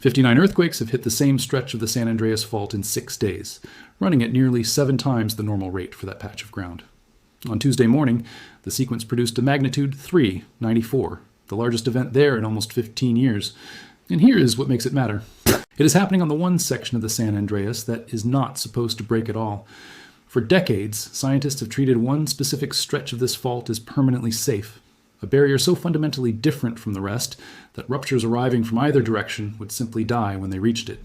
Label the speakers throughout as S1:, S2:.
S1: 59 earthquakes have hit the same stretch of the San Andreas Fault in 6 days, running at nearly 7 times the normal rate for that patch of ground. On Tuesday morning, the sequence produced a magnitude 3.94, the largest event there in almost 15 years. And here is what makes it matter. It is happening on the one section of the San Andreas that is not supposed to break at all. For decades, scientists have treated one specific stretch of this fault as permanently safe, a barrier so fundamentally different from the rest that ruptures arriving from either direction would simply die when they reached it.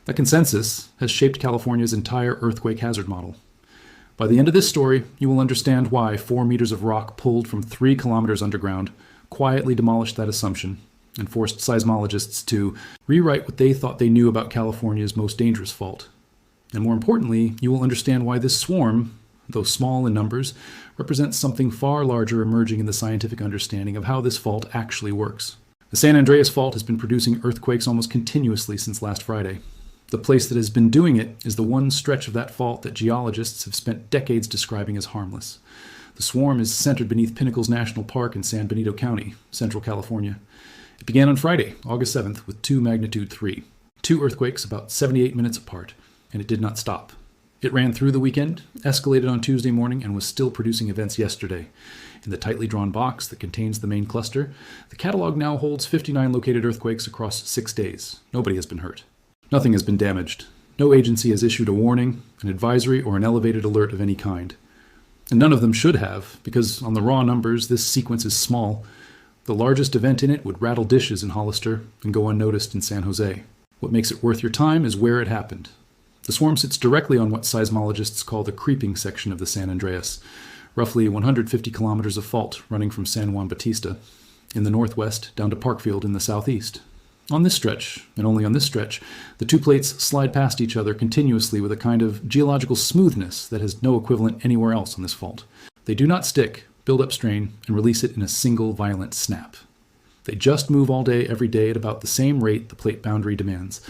S1: That consensus has shaped California's entire earthquake hazard model. By the end of this story, you will understand why 4 meters of rock pulled from 3 kilometers underground quietly demolished that assumption and forced seismologists to rewrite what they thought they knew about California's most dangerous fault. And more importantly, you will understand why this swarm, though small in numbers, represents something far larger emerging in the scientific understanding of how this fault actually works. The San Andreas Fault has been producing earthquakes almost continuously since last Friday. The place that has been doing it is the one stretch of that fault that geologists have spent decades describing as harmless. The swarm is centered beneath Pinnacles National Park in San Benito County, Central California. It began on Friday, August 7th, with 2 magnitude 3. 2 earthquakes about 78 minutes apart, and it did not stop. It ran through the weekend, escalated on Tuesday morning, and was still producing events yesterday. In the tightly drawn box that contains the main cluster, the catalog now holds 59 located earthquakes across 6 days. Nobody has been hurt. Nothing has been damaged. No agency has issued a warning, an advisory, or an elevated alert of any kind. And none of them should have, because on the raw numbers, this sequence is small. The largest event in it would rattle dishes in Hollister and go unnoticed in San Jose. What makes it worth your time is where it happened. The swarm sits directly on what seismologists call the creeping section of the San Andreas, roughly 150 kilometers of fault running from San Juan Bautista in the northwest down to Parkfield in the southeast. On this stretch, and only on this stretch, the 2 plates slide past each other continuously with a kind of geological smoothness that has no equivalent anywhere else on this fault. They do not stick, build up strain, and release it in a single violent snap. They just move all day, every day at about the same rate the plate boundary demands.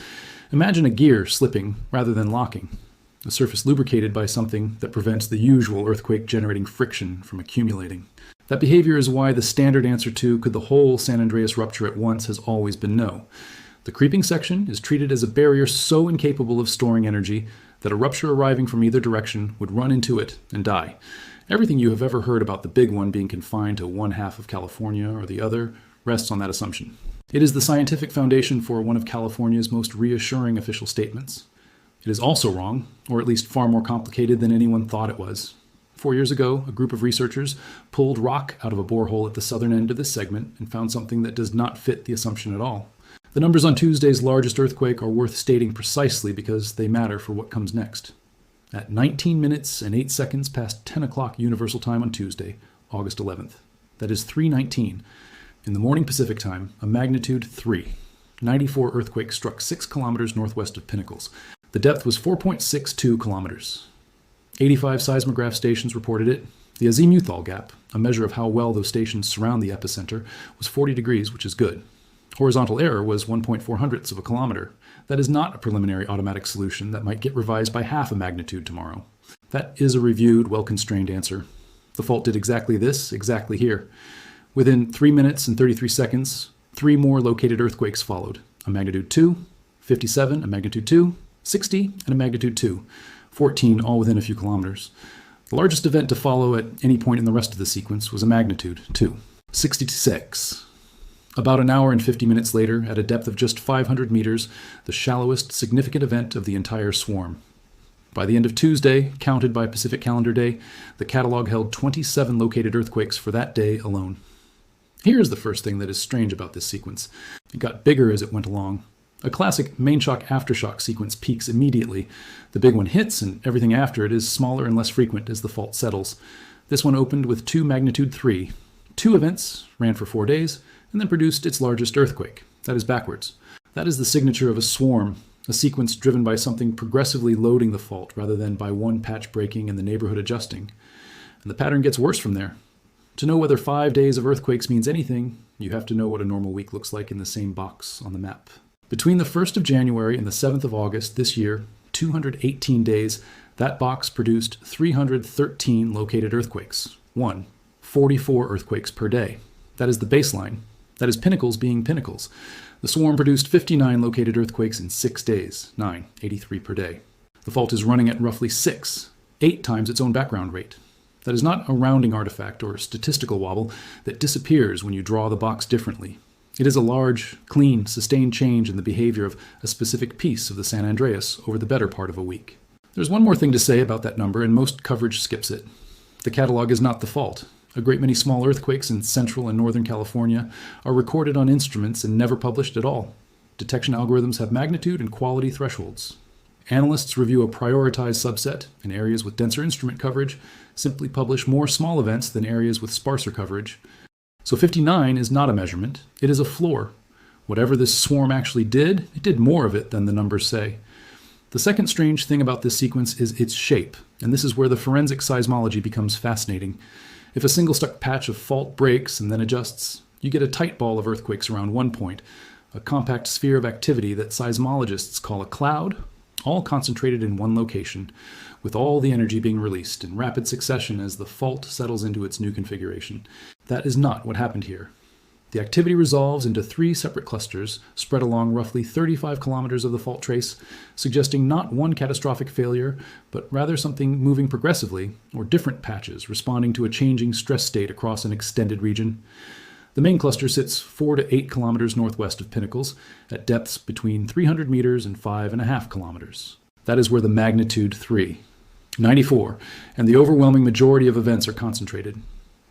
S1: Imagine a gear slipping rather than locking, a surface lubricated by something that prevents the usual earthquake-generating friction from accumulating. That behavior is why the standard answer to could the whole San Andreas rupture at once has always been no. The creeping section is treated as a barrier so incapable of storing energy that a rupture arriving from either direction would run into it and die. Everything you have ever heard about the big one being confined to one half of California or the other rests on that assumption. It is the scientific foundation for one of California's most reassuring official statements. It is also wrong, or at least far more complicated than anyone thought it was. 4 years ago, a group of researchers pulled rock out of a borehole at the southern end of this segment and found something that does not fit the assumption at all. The numbers on Tuesday's largest earthquake are worth stating precisely because they matter for what comes next. At 19 minutes and 8 seconds past 10 o'clock Universal Time on Tuesday, August 11th, that is 3:19, in the morning Pacific Time, a magnitude 3, 94 earthquake struck 6 kilometers northwest of Pinnacles. The depth was 4.62 kilometers. 85 seismograph stations reported it. The azimuthal gap, a measure of how well those stations surround the epicenter, was 40 degrees, which is good. Horizontal error was 1.4 hundredths of a kilometer. That is not a preliminary automatic solution that might get revised by half a magnitude tomorrow. That is a reviewed, well-constrained answer. The fault did exactly this, exactly here. Within 3 minutes and 33 seconds, 3 more located earthquakes followed. A magnitude 2, 57, a magnitude 2, 60, and a magnitude 2. 14 all within a few kilometers. The largest event to follow at any point in the rest of the sequence was a magnitude 2. 66. About an hour and 50 minutes later, at a depth of just 500 meters, the shallowest significant event of the entire swarm. By the end of Tuesday, counted by Pacific Calendar Day, the catalog held 27 located earthquakes for that day alone. Here's the first thing that is strange about this sequence. It got bigger as it went along. A classic main shock aftershock sequence peaks immediately. The big one hits, and everything after it is smaller and less frequent as the fault settles. This one opened with 2 magnitude 3. 2 events, ran for 4 days, and then produced its largest earthquake. That is backwards. That is the signature of a swarm, a sequence driven by something progressively loading the fault rather than by one patch breaking and the neighborhood adjusting. And the pattern gets worse from there. To know whether 5 days of earthquakes means anything, you have to know what a normal week looks like in the same box on the map. Between the 1st of January and the 7th of August this year, 218 days, that box produced 313 located earthquakes. 44 earthquakes per day. That is the baseline. That is Pinnacles being Pinnacles. The swarm produced 59 located earthquakes in 6 days, 83 per day. The fault is running at roughly 8 times its own background rate. That is not a rounding artifact or statistical wobble that disappears when you draw the box differently. It is a large, clean, sustained change in the behavior of a specific piece of the San Andreas over the better part of a week. There's one more thing to say about that number, and most coverage skips it. The catalog is not the fault. A great many small earthquakes in central and northern California are recorded on instruments and never published at all. Detection algorithms have magnitude and quality thresholds. Analysts review a prioritized subset, and areas with denser instrument coverage simply publish more small events than areas with sparser coverage. So 59 is not a measurement, it is a floor. Whatever this swarm actually did, it did more of it than the numbers say. The second strange thing about this sequence is its shape, and this is where the forensic seismology becomes fascinating. If a single stuck patch of fault breaks and then adjusts, you get a tight ball of earthquakes around one point, a compact sphere of activity that seismologists call a cloud, all concentrated in one location, with all the energy being released in rapid succession as the fault settles into its new configuration. That is not what happened here. The activity resolves into 3 separate clusters spread along roughly 35 kilometers of the fault trace, suggesting not one catastrophic failure, but rather something moving progressively, or different patches responding to a changing stress state across an extended region. The main cluster sits 4 to 8 kilometers northwest of Pinnacles, at depths between 300 meters and 5.5 kilometers. That is where the magnitude 3, 94, and the overwhelming majority of events are concentrated.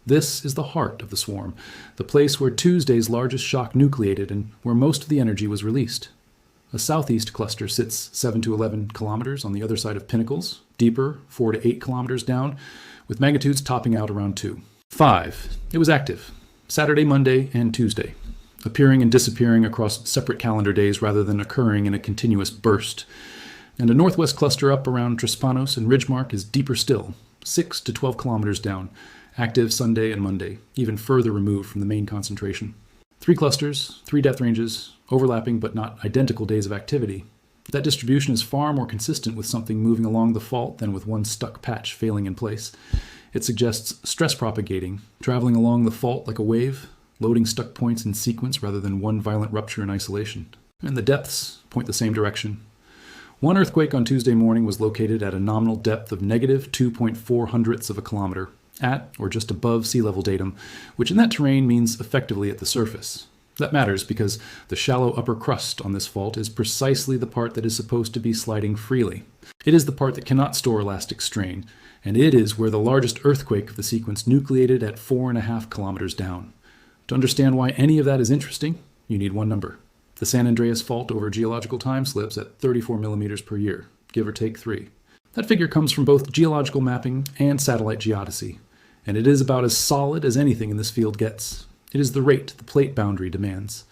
S1: This is the heart of the swarm, the place where Tuesday's largest shock nucleated and where most of the energy was released. A southeast cluster sits 7 to 11 kilometers on the other side of Pinnacles, deeper, 4 to 8 kilometers down, with magnitudes topping out around 2. 5. It was active. Saturday, Monday, and Tuesday, appearing and disappearing across separate calendar days rather than occurring in a continuous burst. And a northwest cluster up around Trespanos and Ridgemark is deeper still, 6 to 12 kilometers down, active Sunday and Monday, even further removed from the main concentration. 3 clusters, 3 depth ranges, overlapping but not identical days of activity. That distribution is far more consistent with something moving along the fault than with one stuck patch failing in place. It suggests stress propagating, traveling along the fault like a wave, loading stuck points in sequence rather than one violent rupture in isolation. And the depths point the same direction. One earthquake on Tuesday morning was located at a nominal depth of negative 2.4 hundredths of a kilometer, at or just above sea level datum, which in that terrain means effectively at the surface. That matters because the shallow upper crust on this fault is precisely the part that is supposed to be sliding freely. It is the part that cannot store elastic strain, and it is where the largest earthquake of the sequence nucleated at 4.5 kilometers down. To understand why any of that is interesting, you need one number. The San Andreas Fault over geological time slips at 34 millimeters per year, give or take 3. That figure comes from both geological mapping and satellite geodesy, and it is about as solid as anything in this field gets. It is the rate the plate boundary demands.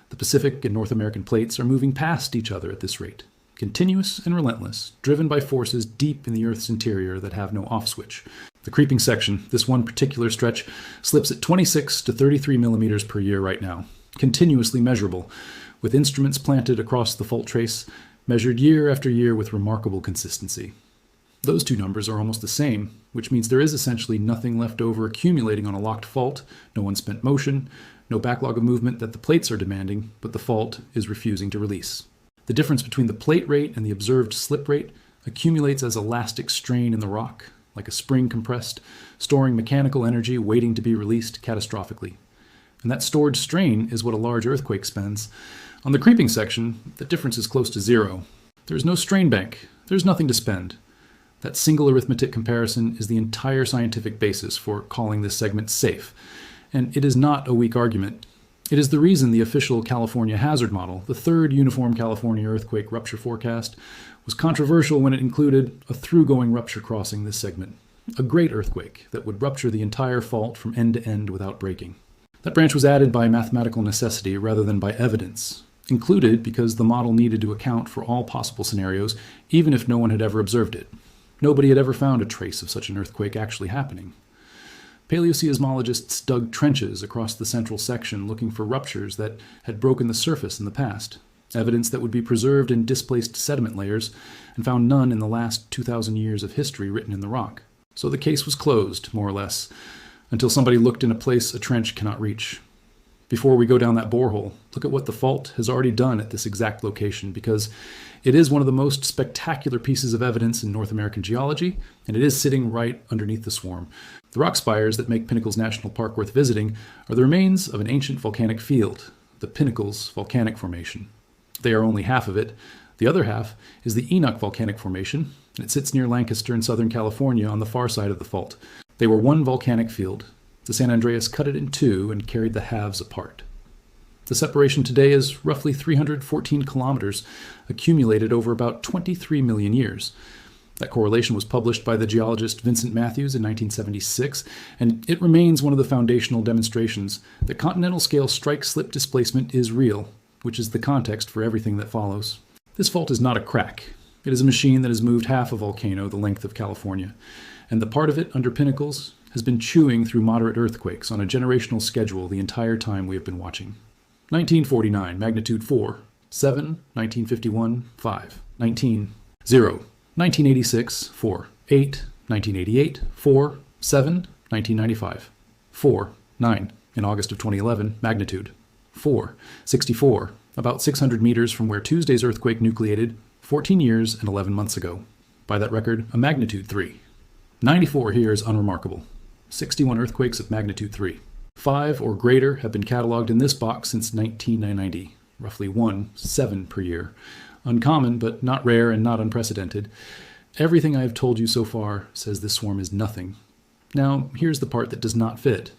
S1: The Pacific and North American plates are moving past each other at this rate, continuous and relentless, driven by forces deep in the Earth's interior that have no off switch. The creeping section, this one particular stretch, slips at 26 to 33 millimeters per year right now, continuously measurable, with instruments planted across the fault trace, measured year after year with remarkable consistency. Those two numbers are almost the same, which means there is essentially nothing left over accumulating on a locked fault, no unspent motion, no backlog of movement that the plates are demanding, but the fault is refusing to release. The difference between the plate rate and the observed slip rate accumulates as elastic strain in the rock, like a spring compressed, storing mechanical energy waiting to be released catastrophically. And that stored strain is what a large earthquake spends. On the creeping section, the difference is close to 0. There is no strain bank. There's nothing to spend. That single arithmetic comparison is the entire scientific basis for calling this segment safe. And it is not a weak argument. It is the reason the official California hazard model, the third Uniform California Earthquake Rupture Forecast, was controversial when it included a through-going rupture crossing this segment, a great earthquake that would rupture the entire fault from end to end without breaking. That branch was added by mathematical necessity rather than by evidence, included because the model needed to account for all possible scenarios, even if no one had ever observed it. Nobody had ever found a trace of such an earthquake actually happening. Paleoseismologists dug trenches across the central section looking for ruptures that had broken the surface in the past, evidence that would be preserved in displaced sediment layers, and found none in the last 2,000 years of history written in the rock. So the case was closed, more or less, until somebody looked in a place a trench cannot reach. Before we go down that borehole, look at what the fault has already done at this exact location, because it is one of the most spectacular pieces of evidence in North American geology, and it is sitting right underneath the swarm. The rock spires that make Pinnacles National Park worth visiting are the remains of an ancient volcanic field, the Pinnacles Volcanic Formation. They are only half of it. The other half is the Enoch Volcanic Formation, and it sits near Lancaster in Southern California on the far side of the fault. They were one volcanic field. The San Andreas cut it in two and carried the halves apart. The separation today is roughly 314 kilometers, accumulated over about 23 million years. That correlation was published by the geologist Vincent Matthews in 1976, and it remains one of the foundational demonstrations that continental scale strike-slip displacement is real, which is the context for everything that follows. This fault is not a crack. It is a machine that has moved half a volcano the length of California, and the part of it under Pinnacles has been chewing through moderate earthquakes on a generational schedule the entire time we have been watching. 1949, magnitude 4, 7, 1951, 5, 19, 0, 1986, 4, 8, 1988, 4, 7, 1995, 4, 9, in August of 2011, magnitude 4, 64, about 600 meters from where Tuesday's earthquake nucleated 14 years and 11 months ago. By that record, a magnitude 3. 94 here is unremarkable. 61 earthquakes of magnitude 3. 5 or greater have been cataloged in this box since 1990, roughly 7 per year. Uncommon, but not rare and not unprecedented. Everything I have told you so far says this swarm is nothing. Now, here's the part that does not fit.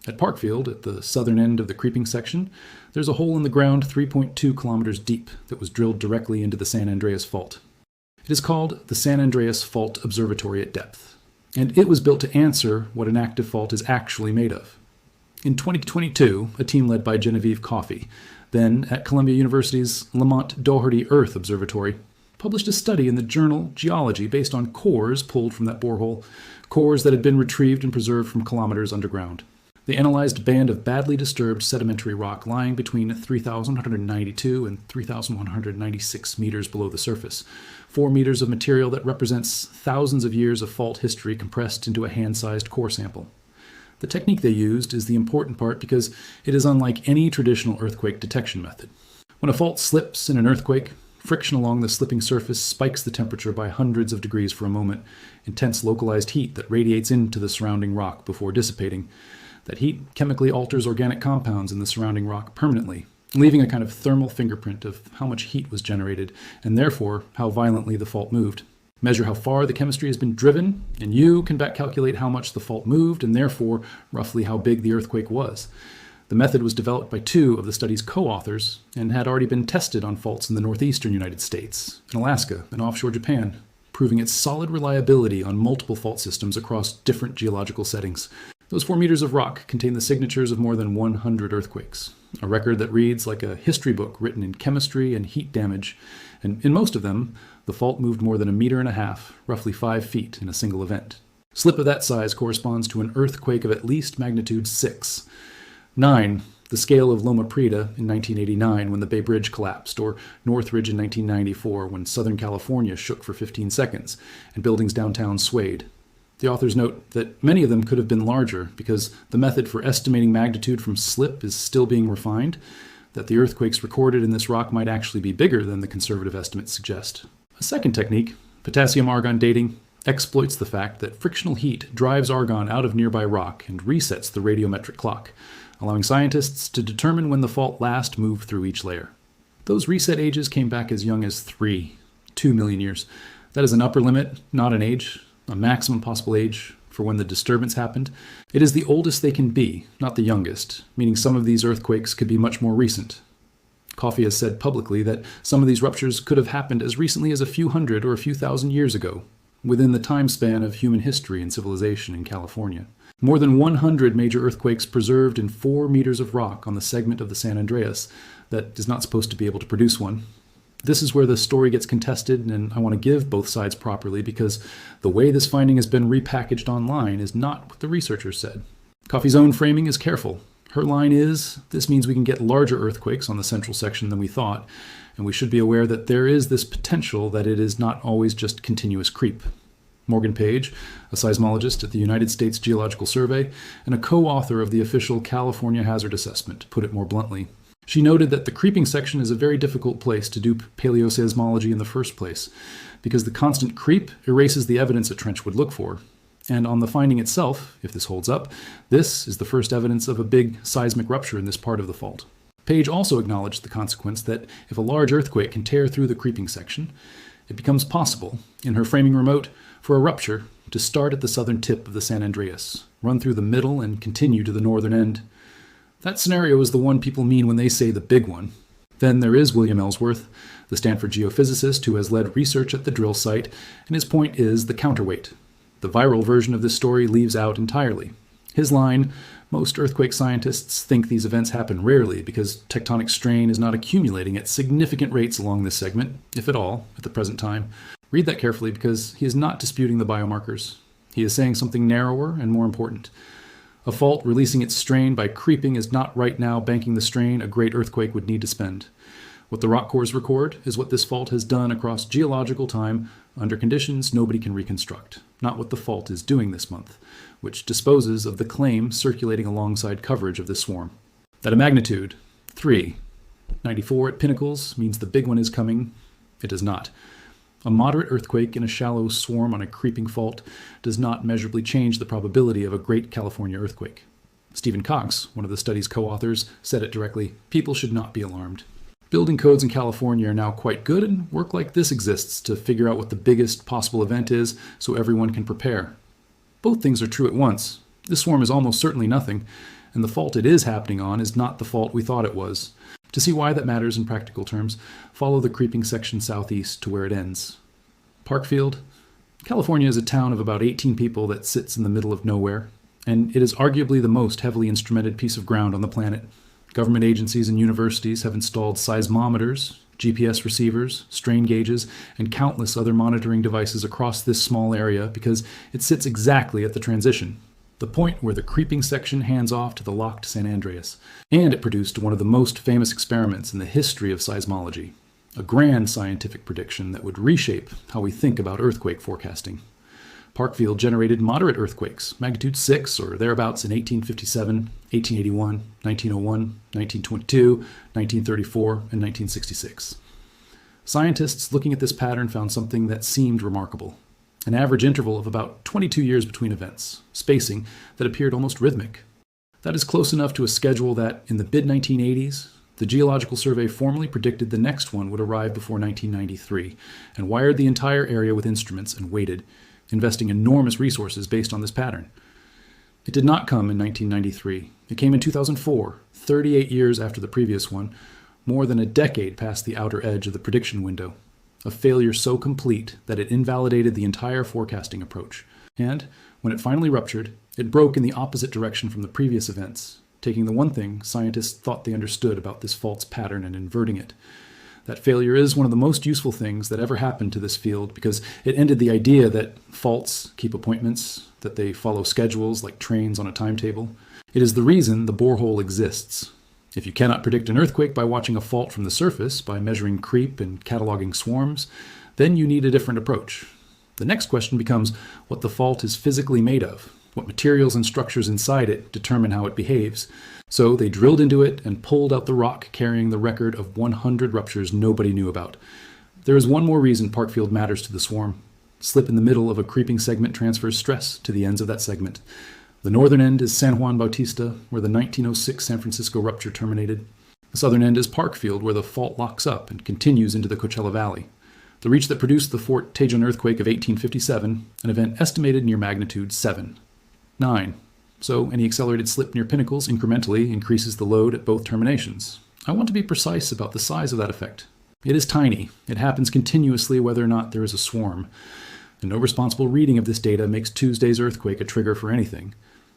S1: At Parkfield, at the southern end of the creeping section, there's a hole in the ground 3.2 kilometers deep that was drilled directly into the San Andreas Fault. It is called the San Andreas Fault Observatory at depth, and it was built to answer what an active fault is actually made of. In 2022, a team led by Genevieve Coffey, then at Columbia University's Lamont Doherty Earth Observatory, published a study in the journal Geology based on cores pulled from that borehole, cores that had been retrieved and preserved from kilometers underground. They analyzed a band of badly disturbed sedimentary rock lying between 3,192 and 3,196 meters below the surface, 4 meters of material that represents thousands of years of fault history compressed into a hand-sized core sample. The technique they used is the important part because it is unlike any traditional earthquake detection method. When a fault slips in an earthquake, friction along the slipping surface spikes the temperature by hundreds of degrees for a moment, intense localized heat that radiates into the surrounding rock before dissipating. That heat chemically alters organic compounds in the surrounding rock permanently, leaving a kind of thermal fingerprint of how much heat was generated, and therefore how violently the fault moved. Measure how far the chemistry has been driven, and you can back calculate how much the fault moved, and therefore roughly how big the earthquake was. The method was developed by 2 of the study's co-authors, and had already been tested on faults in the northeastern United States, in Alaska, and offshore Japan, proving its solid reliability on multiple fault systems across different geological settings. Those 4 meters of rock contain the signatures of more than 100 earthquakes, a record that reads like a history book written in chemistry and heat damage, and in most of them, the fault moved more than 1.5 meters, roughly 5 feet, in a single event. A slip of that size corresponds to an earthquake of at least magnitude 6. 9, the scale of Loma Prieta in 1989 when the Bay Bridge collapsed, or Northridge in 1994 when Southern California shook for 15 seconds and buildings downtown swayed. The authors note that many of them could have been larger because the method for estimating magnitude from slip is still being refined, that the earthquakes recorded in this rock might actually be bigger than the conservative estimates suggest. A second technique, potassium-argon dating, exploits the fact that frictional heat drives argon out of nearby rock and resets the radiometric clock, allowing scientists to determine when the fault last moved through each layer. Those reset ages came back as young as 2 million years. That is an upper limit, not an age, a maximum possible age for when the disturbance happened. It is the oldest they can be, not the youngest, meaning some of these earthquakes could be much more recent. Coffey has said publicly that some of these ruptures could have happened as recently as a few hundred or a few thousand years ago, within the time span of human history and civilization in California. More than 100 major earthquakes preserved in 4 meters of rock on the segment of the San Andreas that is not supposed to be able to produce one. This is where the story gets contested, and I want to give both sides properly because the way this finding has been repackaged online is not what the researchers said. Coffey's own framing is careful. Her line is, this means we can get larger earthquakes on the central section than we thought, and we should be aware that there is this potential that it is not always just continuous creep. Morgan Page, a seismologist at the United States Geological Survey and a co-author of the official California Hazard Assessment, put it more bluntly. She noted that the creeping section is a very difficult place to do paleoseismology in the first place, because the constant creep erases the evidence a trench would look for. And on the finding itself, if this holds up, this is the first evidence of a big seismic rupture in this part of the fault. Page also acknowledged the consequence that if a large earthquake can tear through the creeping section, it becomes possible, in her framing remote, for a rupture to start at the southern tip of the San Andreas, run through the middle, and continue to the northern end. That scenario is the one people mean when they say the big one. Then there is William Ellsworth, the Stanford geophysicist who has led research at the drill site, and his point is the counterweight. The viral version of this story leaves out entirely. His line, most earthquake scientists think these events happen rarely because tectonic strain is not accumulating at significant rates along this segment, if at all, at the present time. Read that carefully because he is not disputing the biomarkers. He is saying something narrower and more important. A fault releasing its strain by creeping is not right now banking the strain a great earthquake would need to spend. What the rock cores record is what this fault has done across geological time under conditions nobody can reconstruct, not what the fault is doing this month, which disposes of the claim circulating alongside coverage of this swarm. That a magnitude 3.94 at Pinnacles means the big one is coming. It does not. A moderate earthquake in a shallow swarm on a creeping fault does not measurably change the probability of a great California earthquake. Stephen Cox, one of the study's co-authors, said it directly: people should not be alarmed. Building codes in California are now quite good, and work like this exists to figure out what the biggest possible event is so everyone can prepare. Both things are true at once. This swarm is almost certainly nothing, and the fault it is happening on is not the fault we thought it was. To see why that matters in practical terms, follow the creeping section southeast to where it ends. Parkfield. California is a town of about 18 people that sits in the middle of nowhere, and it is arguably the most heavily instrumented piece of ground on the planet. Government agencies and universities have installed seismometers, GPS receivers, strain gauges, and countless other monitoring devices across this small area because it sits exactly at the transition, the point where the creeping section hands off to the locked San Andreas. And it produced one of the most famous experiments in the history of seismology, a grand scientific prediction that would reshape how we think about earthquake forecasting. Parkfield generated moderate earthquakes, magnitude 6 or thereabouts in 1857, 1881, 1901, 1922, 1934, and 1966. Scientists looking at this pattern found something that seemed remarkable: an average interval of about 22 years between events, spacing that appeared almost rhythmic. That is close enough to a schedule that, in the mid-1980s, the Geological Survey formally predicted the next one would arrive before 1993, and wired the entire area with instruments and waited, investing enormous resources based on this pattern. It did not come in 1993. It came in 2004, 38 years after the previous one, more than a decade past the outer edge of the prediction window. A failure so complete that it invalidated the entire forecasting approach. And, when it finally ruptured, it broke in the opposite direction from the previous events, taking the one thing scientists thought they understood about this fault's pattern and inverting it. That failure is one of the most useful things that ever happened to this field because it ended the idea that faults keep appointments, that they follow schedules like trains on a timetable. It is the reason the borehole exists. If you cannot predict an earthquake by watching a fault from the surface, by measuring creep and cataloging swarms, then you need a different approach. The next question becomes what the fault is physically made of. What materials and structures inside it determine how it behaves. So they drilled into it and pulled out the rock carrying the record of 100 ruptures nobody knew about. There is one more reason Parkfield matters to the swarm. Slip in the middle of a creeping segment transfers stress to the ends of that segment. The northern end is San Juan Bautista, where the 1906 San Francisco rupture terminated. The southern end is Parkfield, where the fault locks up and continues into the Coachella Valley. The reach that produced the Fort Tejon earthquake of 1857, an event estimated near magnitude 7. 9. So any accelerated slip near Pinnacles incrementally increases the load at both terminations. I want to be precise about the size of that effect. It is tiny. It happens continuously whether or not there is a swarm. And no responsible reading of this data makes Tuesday's earthquake a trigger for anything.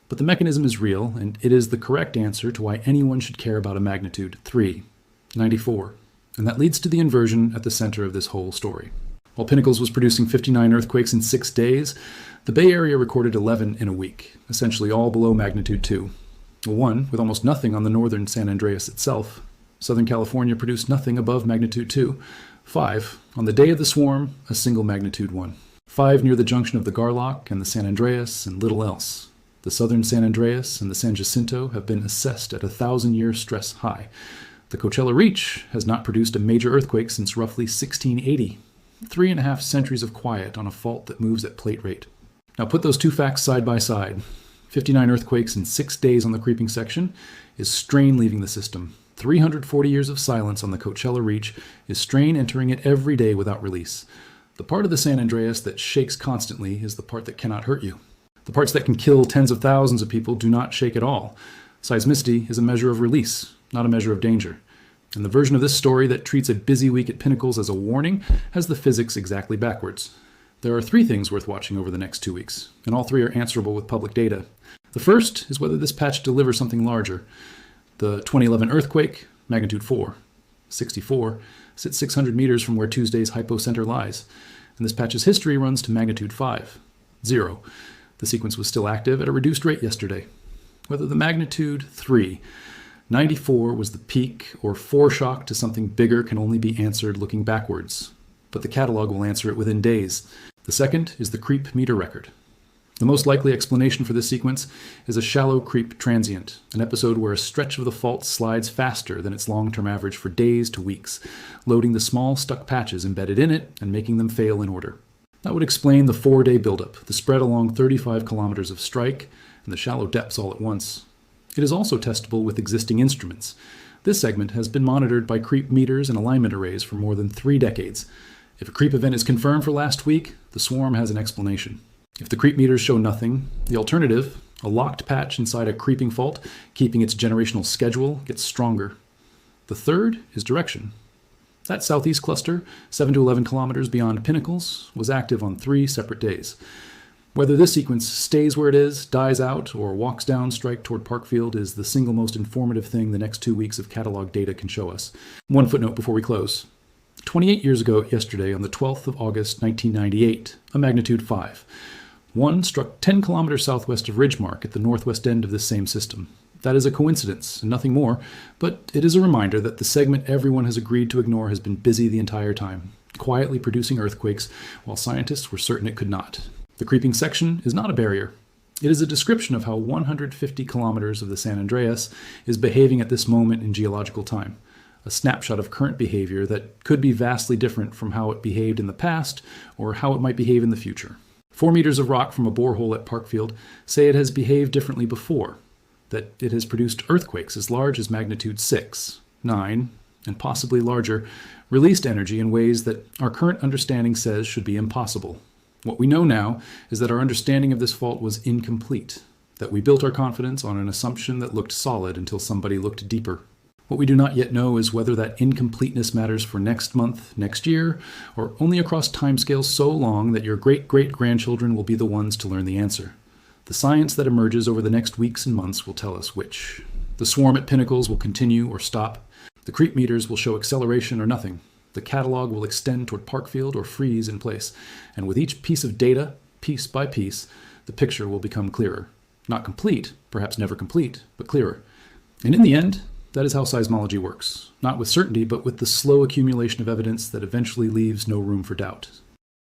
S1: But the mechanism is real, and it is the correct answer to why anyone should care about a magnitude 3.94. And that leads to the inversion at the center of this whole story. While Pinnacles was producing 59 earthquakes in 6 days, the Bay Area recorded 11 in a week, essentially all below magnitude 2. One with almost nothing on the northern San Andreas itself. Southern California produced nothing above magnitude 2. 5. On the day of the swarm, a single magnitude 1. 5 near the junction of the Garlock and the San Andreas, and little else. The southern San Andreas and the San Jacinto have been assessed at a 1,000-year stress high. The Coachella Reach has not produced a major earthquake since roughly 1680. 3.5 centuries of quiet on a fault that moves at plate rate. Now put those two facts side by side. 59 earthquakes in 6 days on the creeping section is strain leaving the system. 340 years of silence on the Coachella Reach is strain entering it every day without release. The part of the San Andreas that shakes constantly is the part that cannot hurt you. The parts that can kill tens of thousands of people do not shake at all. Seismicity is a measure of release, not a measure of danger. And the version of this story that treats a busy week at Pinnacles as a warning has the physics exactly backwards. There are 3 things worth watching over the next 2 weeks, and all 3 are answerable with public data. The first is whether this patch delivers something larger. The 2011 earthquake, magnitude 4, 64, sits 600 meters from where Tuesday's hypocenter lies, and this patch's history runs to magnitude 5, 0. The sequence was still active at a reduced rate yesterday. Whether the magnitude 3, 94 was the peak or foreshock to something bigger can only be answered looking backwards, but the catalog will answer it within days. The second is the creep meter record. The most likely explanation for this sequence is a shallow creep transient, an episode where a stretch of the fault slides faster than its long-term average for days to weeks, loading the small stuck patches embedded in it and making them fail in order. That would explain the 4-day buildup, the spread along 35 kilometers of strike, and the shallow depths all at once. It is also testable with existing instruments. This segment has been monitored by creep meters and alignment arrays for more than 3 decades. If a creep event is confirmed for last week, the swarm has an explanation. If the creep meters show nothing, the alternative, a locked patch inside a creeping fault, keeping its generational schedule, gets stronger. The third is direction. That southeast cluster, 7 to 11 kilometers beyond Pinnacles, was active on 3 separate days. Whether this sequence stays where it is, dies out, or walks down strike toward Parkfield is the single most informative thing the next 2 weeks of catalog data can show us. One footnote before we close. 28 years ago yesterday, on the 12th of August 1998, a magnitude 5. One struck 10 kilometers southwest of Ridgemark at the northwest end of this same system. That is a coincidence, and nothing more, but it is a reminder that the segment everyone has agreed to ignore has been busy the entire time, quietly producing earthquakes, while scientists were certain it could not. The creeping section is not a barrier. It is a description of how 150 kilometers of the San Andreas is behaving at this moment in geological time, a snapshot of current behavior that could be vastly different from how it behaved in the past or how it might behave in the future. 4 meters of rock from a borehole at Parkfield say it has behaved differently before, that it has produced earthquakes as large as magnitude 6, 9, and possibly larger, released energy in ways that our current understanding says should be impossible. What we know now is that our understanding of this fault was incomplete, that we built our confidence on an assumption that looked solid until somebody looked deeper. What we do not yet know is whether that incompleteness matters for next month, next year, or only across timescales so long that your great-great-grandchildren will be the ones to learn the answer. The science that emerges over the next weeks and months will tell us which. The swarm at Pinnacles will continue or stop. The creep meters will show acceleration or nothing. The catalog will extend toward Parkfield or freeze in place. And with each piece of data, piece by piece, the picture will become clearer. Not complete, perhaps never complete, but clearer. And in the end, that is how seismology works. Not with certainty, but with the slow accumulation of evidence that eventually leaves no room for doubt.